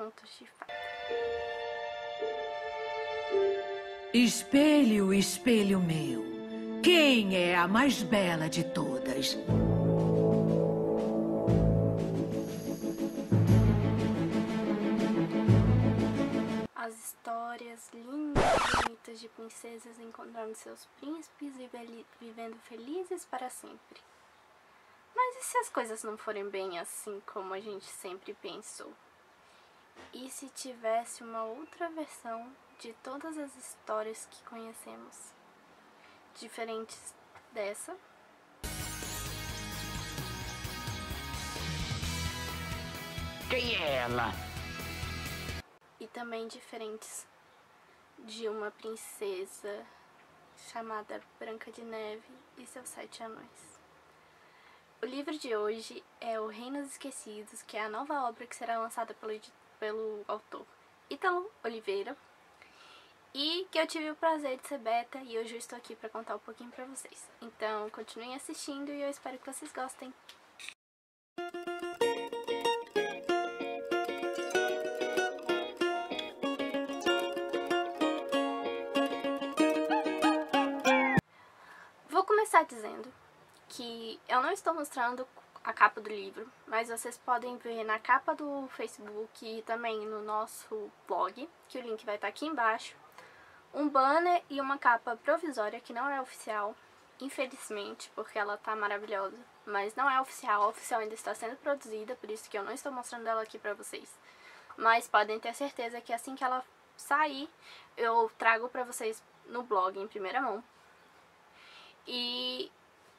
contos de fadas. Espelho, espelho meu, quem é a mais bela de todas? As histórias lindas e bonitas de princesas encontrando seus príncipes e vivendo felizes para sempre. Mas e se as coisas não forem bem assim como a gente sempre pensou? E se tivesse uma outra versão de todas as histórias que conhecemos? Diferentes dessa? Quem é ela? E também diferentes de uma princesa chamada Branca de Neve e seus 7 anões. O livro de hoje é O Reinos Esquecidos, que é a nova obra que será lançada pelo autor Ítalo Oliveira, e que eu tive o prazer de ser beta, e hoje eu estou aqui para contar um pouquinho para vocês. Então continuem assistindo e eu espero que vocês gostem. Vou começar dizendo que eu não estou mostrando a capa do livro, mas vocês podem ver na capa do Facebook e também no nosso blog, que o link vai estar aqui embaixo, um banner e uma capa provisória que não é oficial, infelizmente, porque ela tá maravilhosa, mas não é oficial. A oficial ainda está sendo produzida, por isso que eu não estou mostrando ela aqui pra vocês. Mas podem ter certeza que assim que ela sair, eu trago pra vocês no blog em primeira mão.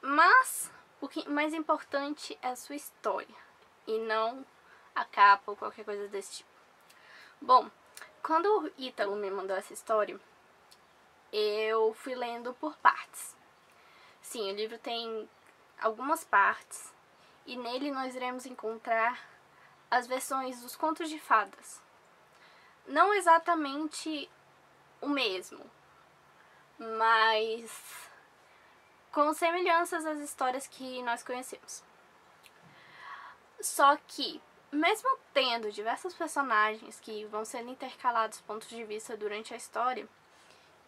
Mas o que mais importante é a sua história e não a capa ou qualquer coisa desse tipo. Bom, quando o Ítalo me mandou essa história, eu fui lendo por partes. Sim, o livro tem algumas partes e nele nós iremos encontrar as versões dos contos de fadas. Não exatamente o mesmo, mas com semelhanças às histórias que nós conhecemos. Só que, mesmo tendo diversos personagens que vão sendo intercalados pontos de vista durante a história,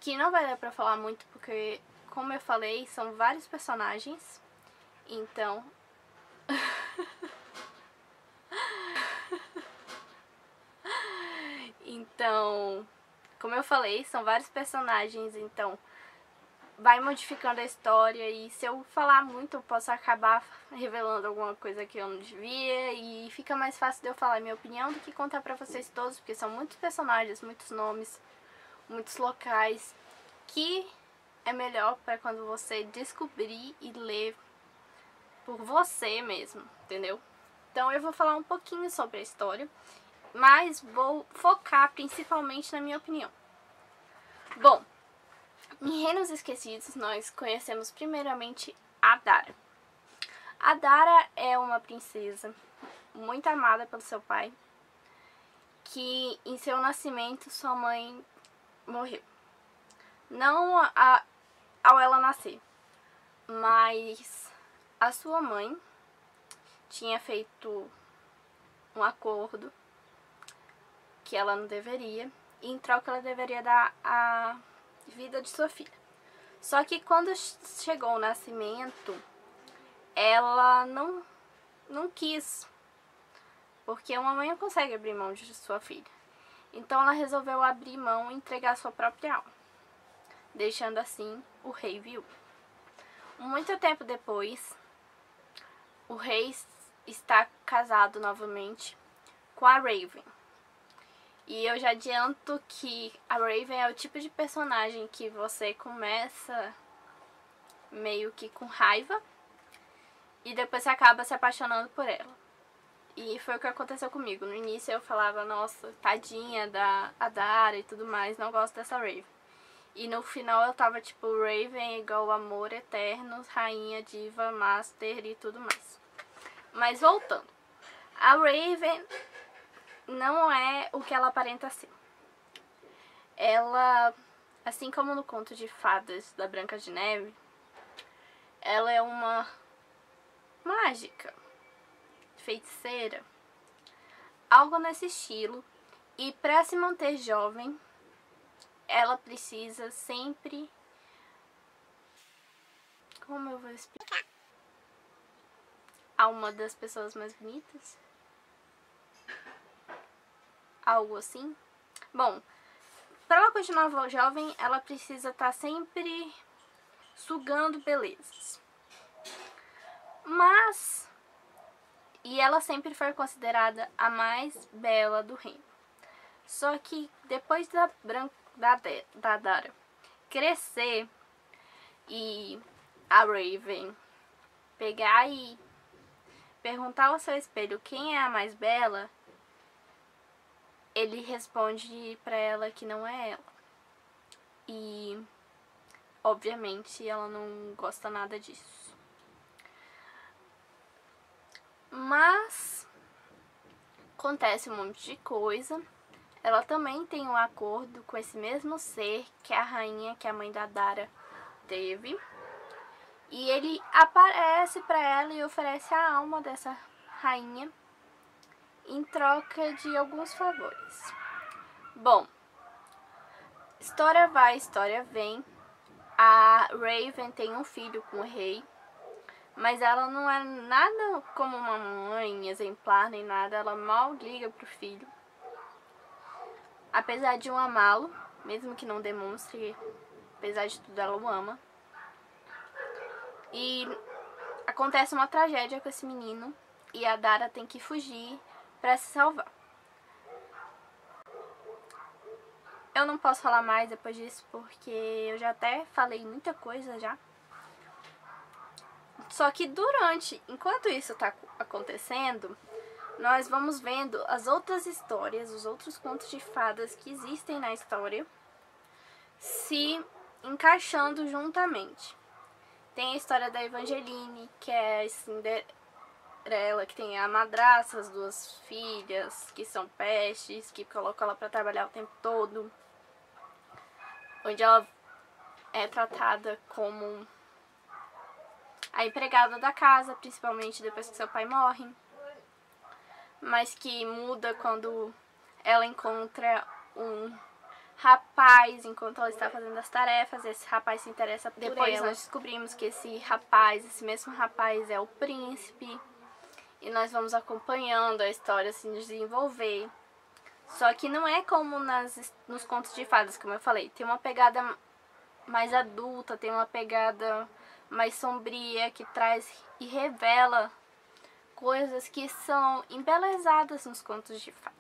que não vai dar pra falar muito porque, como eu falei, são vários personagens, então... como eu falei, são vários personagens, então vai modificando a história, e se eu falar muito eu posso acabar revelando alguma coisa que eu não devia, e fica mais fácil de eu falar minha opinião do que contar pra vocês todos, porque são muitos personagens, muitos nomes, muitos locais, que é melhor para quando você descobrir e ler por você mesmo, entendeu? Então eu vou falar um pouquinho sobre a história, mas vou focar principalmente na minha opinião. Bom, em Reinos Esquecidos, nós conhecemos primeiramente a Dara. A Dara é uma princesa muito amada pelo seu pai, que em seu nascimento sua mãe morreu. Não ao ela nascer, mas a sua mãe tinha feito um acordo que ela não deveria, e em troca ela deveria dar a vida de sua filha. Só que quando chegou o nascimento, ela não quis, porque uma mãe não consegue abrir mão de sua filha. Então ela resolveu abrir mão e entregar sua própria alma, deixando assim o rei viúvo. Muito tempo depois, o rei está casado novamente com a Raven. E eu já adianto que a Raven é o tipo de personagem que você começa meio que com raiva e depois você acaba se apaixonando por ela. E foi o que aconteceu comigo. No início eu falava, nossa, tadinha da Dara e tudo mais, não gosto dessa Raven. E no final eu tava tipo, Raven igual amor eterno, rainha, diva, master e tudo mais. Mas voltando, a Raven não é o que ela aparenta ser. Ela, assim como no conto de fadas da Branca de Neve, ela é uma mágica, feiticeira, algo nesse estilo, E para se manter jovem, ela precisa sempre... Como eu vou explicar? A uma das pessoas mais bonitas? Algo assim? Bom, para ela continuar jovem, ela precisa estar sempre sugando belezas. Mas... E ela sempre foi considerada a mais bela do reino. Só que depois da Dara crescer e a Raven pegar e perguntar ao seu espelho quem é a mais bela, ele responde pra ela que não é ela. E obviamente ela não gosta nada disso. Mas acontece um monte de coisa. Ela também tem um acordo com esse mesmo ser que a rainha, que a mãe da Dara teve. E ele aparece pra ela e oferece a alma dessa rainha em troca de alguns favores. Bom, história vai, história vem. A Raven tem um filho com o rei, mas ela não é nada como uma mãe exemplar nem nada. Ela mal liga pro filho. Apesar de um amá-lo, mesmo que não demonstre, apesar de tudo ela o ama. E acontece uma tragédia com esse menino e a Dara tem que fugir pra se salvar. Eu não posso falar mais depois disso porque eu já até falei muita coisa já. Só que enquanto isso tá acontecendo, nós vamos vendo as outras histórias, os outros contos de fadas que existem na história se encaixando juntamente. Tem a história da Evangeline, que é a Cinderela, que tem a madraça, as duas filhas, que são pestes, que colocam ela pra trabalhar o tempo todo. Onde ela é tratada como a empregada da casa, principalmente depois que seu pai morre. Mas que muda quando ela encontra um rapaz enquanto ela está fazendo as tarefas. Esse rapaz se interessa por ela. Depois nós descobrimos que esse mesmo rapaz é o príncipe. E nós vamos acompanhando a história se desenvolver. Só que não é como nos contos de fadas, como eu falei. Tem uma pegada mais adulta, tem uma pegada mais sombria, que traz e revela coisas que são embelezadas nos contos de fada.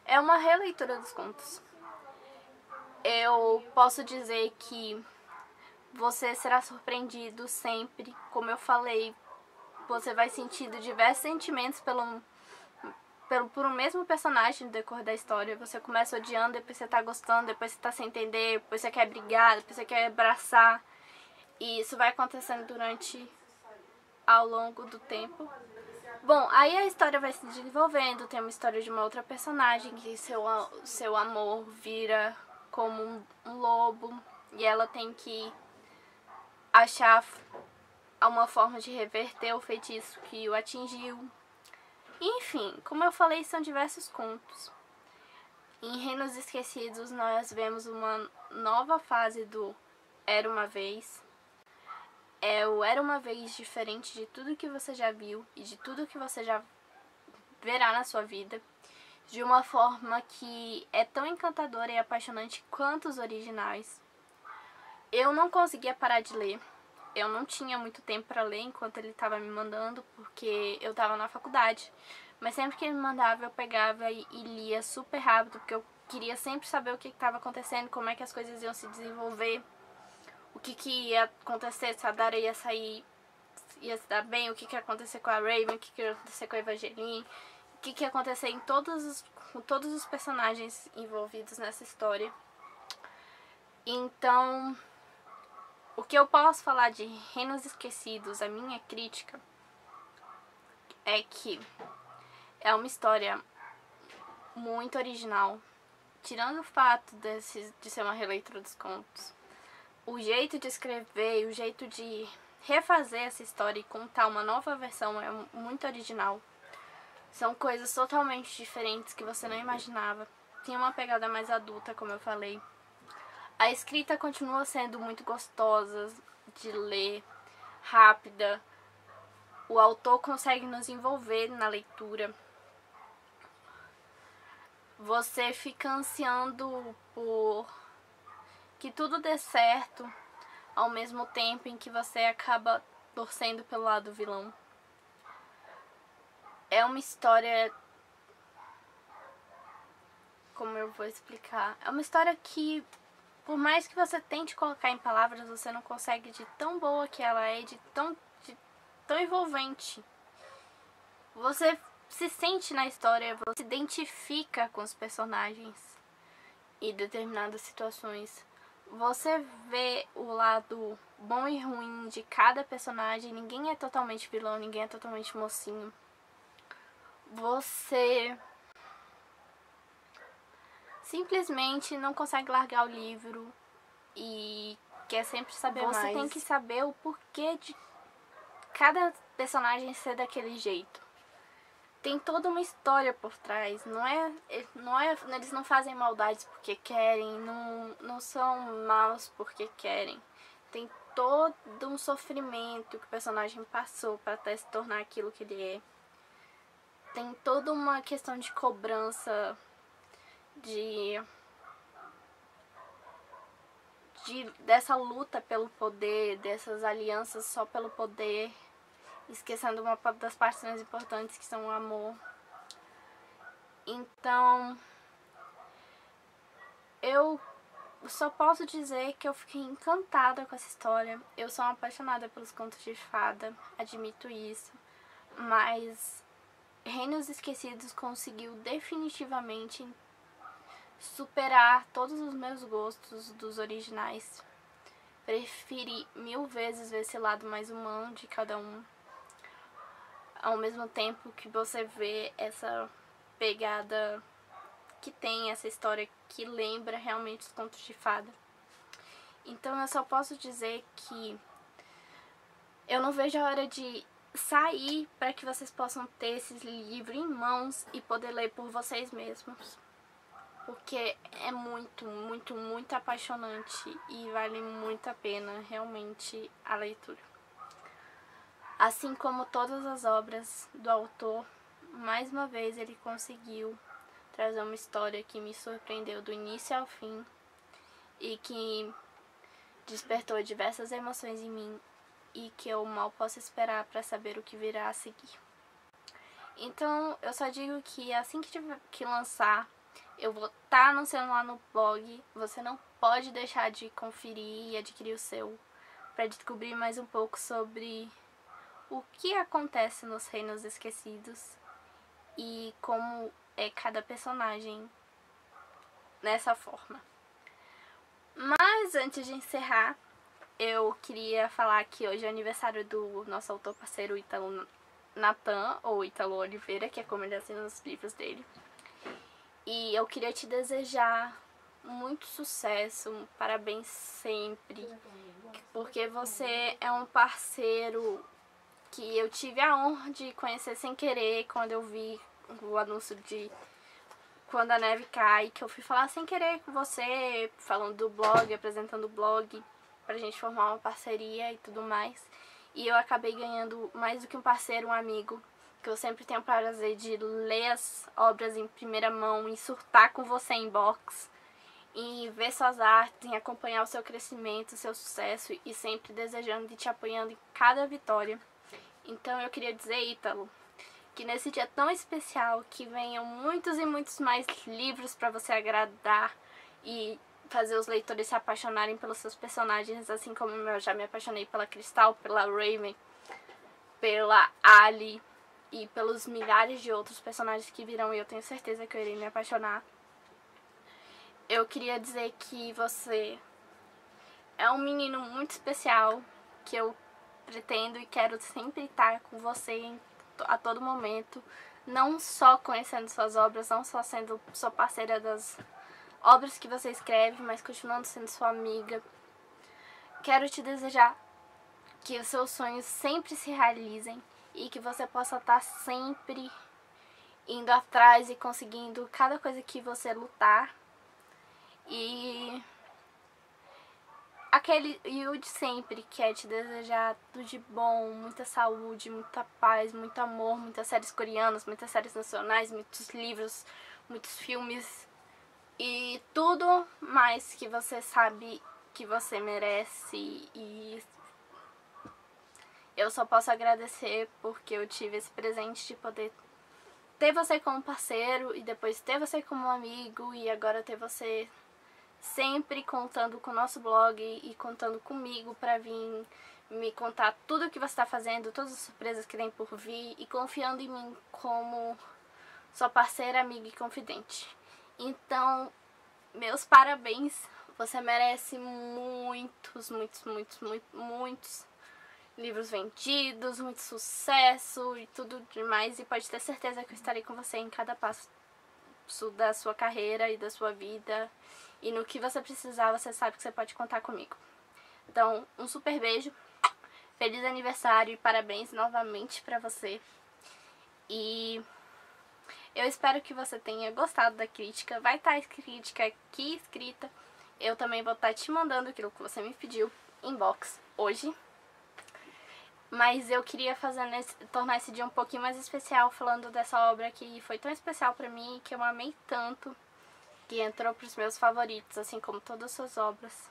É uma releitura dos contos. Eu posso dizer que você será surpreendido sempre. Como eu falei, você vai sentir diversos sentimentos por um mesmo personagem no decorrer da história. Você começa odiando, depois você tá gostando, depois você tá sem entender, depois você quer brigar, depois você quer abraçar. E isso vai acontecendo ao longo do tempo. Bom, aí a história vai se desenvolvendo. Tem uma história de uma outra personagem que seu amor vira como um lobo e ela tem que achar uma forma de reverter o feitiço que o atingiu. Enfim, como eu falei, são diversos contos. Em Reinos Esquecidos nós vemos uma nova fase do Era Uma Vez. Era uma vez diferente de tudo que você já viu e de tudo que você já verá na sua vida, de uma forma que é tão encantadora e apaixonante quanto os originais. Eu não conseguia parar de ler. Eu não tinha muito tempo para ler enquanto ele estava me mandando, porque eu estava na faculdade. Mas sempre que ele me mandava, eu pegava e lia super rápido, porque eu queria sempre saber o que estava acontecendo, como é que as coisas iam se desenvolver, o que ia acontecer, se a Dara ia se dar bem, o que ia acontecer com a Raven, o que ia acontecer com a Evangeline, o que ia acontecer com todos os personagens envolvidos nessa história. Então, o que eu posso falar de Reinos Esquecidos, a minha crítica, é que é uma história muito original. Tirando o fato de ser uma releitura dos contos, o jeito de escrever e o jeito de refazer essa história e contar uma nova versão é muito original. São coisas totalmente diferentes que você não imaginava. tinha uma pegada mais adulta, como eu falei. A escrita continua sendo muito gostosa de ler, rápida. O autor consegue nos envolver na leitura. Você fica ansiando por que tudo dê certo, ao mesmo tempo em que você acaba torcendo pelo lado vilão. É uma história... Como eu vou explicar? É uma história que, por mais que você tente colocar em palavras, você não consegue, de tão boa que ela é, de tão envolvente. Você se sente na história, você se identifica com os personagens e determinadas situações. Você vê o lado bom e ruim de cada personagem. Ninguém é totalmente vilão, ninguém é totalmente mocinho. Você simplesmente não consegue largar o livro e quer sempre saber mais. Você tem que saber o porquê de cada personagem ser daquele jeito. Tem toda uma história por trás. Eles não fazem maldades porque querem, não são maus porque querem. Tem todo um sofrimento que o personagem passou para até se tornar aquilo que ele é. Tem toda uma questão de cobrança, dessa luta pelo poder, dessas alianças só pelo poder, esquecendo uma das partes mais importantes, que são o amor. Então, eu só posso dizer que eu fiquei encantada com essa história. Eu sou apaixonada pelos contos de fada, admito isso, mas Reinos Esquecidos conseguiu definitivamente superar todos os meus gostos dos originais. Preferi 1000 vezes ver esse lado mais humano de cada um, ao mesmo tempo que você vê essa pegada que tem, essa história que lembra realmente os contos de fada. Então eu só posso dizer que eu não vejo a hora de sair para que vocês possam ter esse livro em mãos e poder ler por vocês mesmos. Porque é muito, muito, muito apaixonante e vale muito a pena realmente a leitura. Assim como todas as obras do autor, mais uma vez ele conseguiu trazer uma história que me surpreendeu do início ao fim e que despertou diversas emoções em mim e que eu mal posso esperar para saber o que virá a seguir. Então eu só digo que assim que tiver que lançar, eu vou estar anunciando lá no blog. Você não pode deixar de conferir e adquirir o seu, para descobrir mais um pouco sobre o que acontece nos Reinos Esquecidos e como é cada personagem nessa forma. Mas antes de encerrar, eu queria falar que hoje é aniversário do nosso autor parceiro Ítalo Natan, ou Ítalo Oliveira, que é como ele assina nos livros dele. E eu queria te desejar muito sucesso, um parabéns sempre, porque você é um parceiro que eu tive a honra de conhecer sem querer quando eu vi o anúncio de Quando a Neve Cai, que eu fui falar sem querer com você, falando do blog, apresentando o blog, pra gente formar uma parceria e tudo mais. E eu acabei ganhando mais do que um parceiro, um amigo, que eu sempre tenho o prazer de ler as obras em primeira mão e surtar com você em box, e ver suas artes, em acompanhar o seu crescimento, o seu sucesso e sempre desejando e te apoiando em cada vitória. Então eu queria dizer, Ítalo, que nesse dia tão especial, que venham muitos e muitos mais livros para você agradar e fazer os leitores se apaixonarem pelos seus personagens, assim como eu já me apaixonei pela Cristal, pela Raven, pela Ali e pelos milhares de outros personagens que virão, e eu tenho certeza que eu irei me apaixonar. Eu queria dizer que você é um menino muito especial, que eu pretendo e quero sempre estar com você a todo momento, não só conhecendo suas obras, não só sendo sua parceira das obras que você escreve, mas continuando sendo sua amiga. Quero te desejar que os seus sonhos sempre se realizem e que você possa estar sempre indo atrás e conseguindo cada coisa que você lutar. E o de sempre, que é te desejar tudo de bom, muita saúde, muita paz, muito amor, muitas séries coreanas, muitas séries nacionais, muitos livros, muitos filmes e tudo mais que você sabe que você merece. E eu só posso agradecer porque eu tive esse presente de poder ter você como parceiro e depois ter você como amigo e agora ter você sempre contando com o nosso blog e contando comigo pra vir me contar tudo o que você está fazendo, todas as surpresas que tem por vir e confiando em mim como sua parceira, amiga e confidente. Então, meus parabéns, você merece muitos livros vendidos, muito sucesso e tudo demais, e pode ter certeza que eu estarei com você em cada passo da sua carreira e da sua vida, e no que você precisar, você sabe que você pode contar comigo. Então, um super beijo, feliz aniversário e parabéns novamente pra você. E eu espero que você tenha gostado da crítica. Vai estar a crítica aqui escrita. Eu também vou estar te mandando aquilo que você me pediu inbox hoje. Mas eu queria tornar esse dia um pouquinho mais especial, falando dessa obra que foi tão especial pra mim, que eu amei tanto, que entrou pros meus favoritos, assim como todas as suas obras.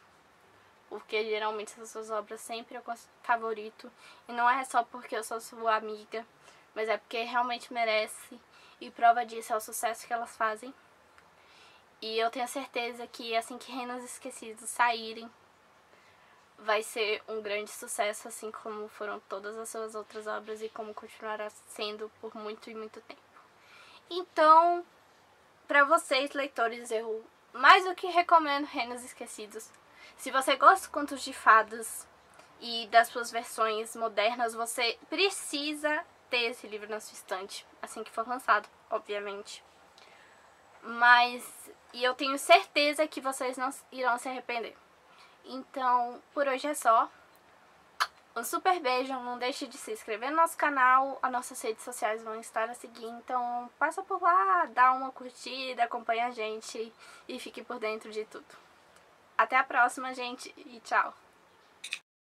Porque geralmente as suas obras sempre eu gosto de favorito. E não é só porque eu sou sua amiga, mas é porque realmente merece. E prova disso é o sucesso que elas fazem. E eu tenho certeza que assim que Reinos Esquecidos saírem, vai ser um grande sucesso, assim como foram todas as suas outras obras e como continuará sendo por muito e muito tempo. Então, pra vocês, leitores, eu mais do que recomendo Reinos Esquecidos. Se você gosta de contos de fadas e das suas versões modernas, você precisa ter esse livro na sua estante, assim que for lançado, obviamente. E eu tenho certeza que vocês não irão se arrepender. Então, por hoje é só. Um super beijo, não deixe de se inscrever no nosso canal, as nossas redes sociais vão estar a seguir, então passa por lá, dá uma curtida, acompanha a gente e fique por dentro de tudo. Até a próxima, gente, e tchau!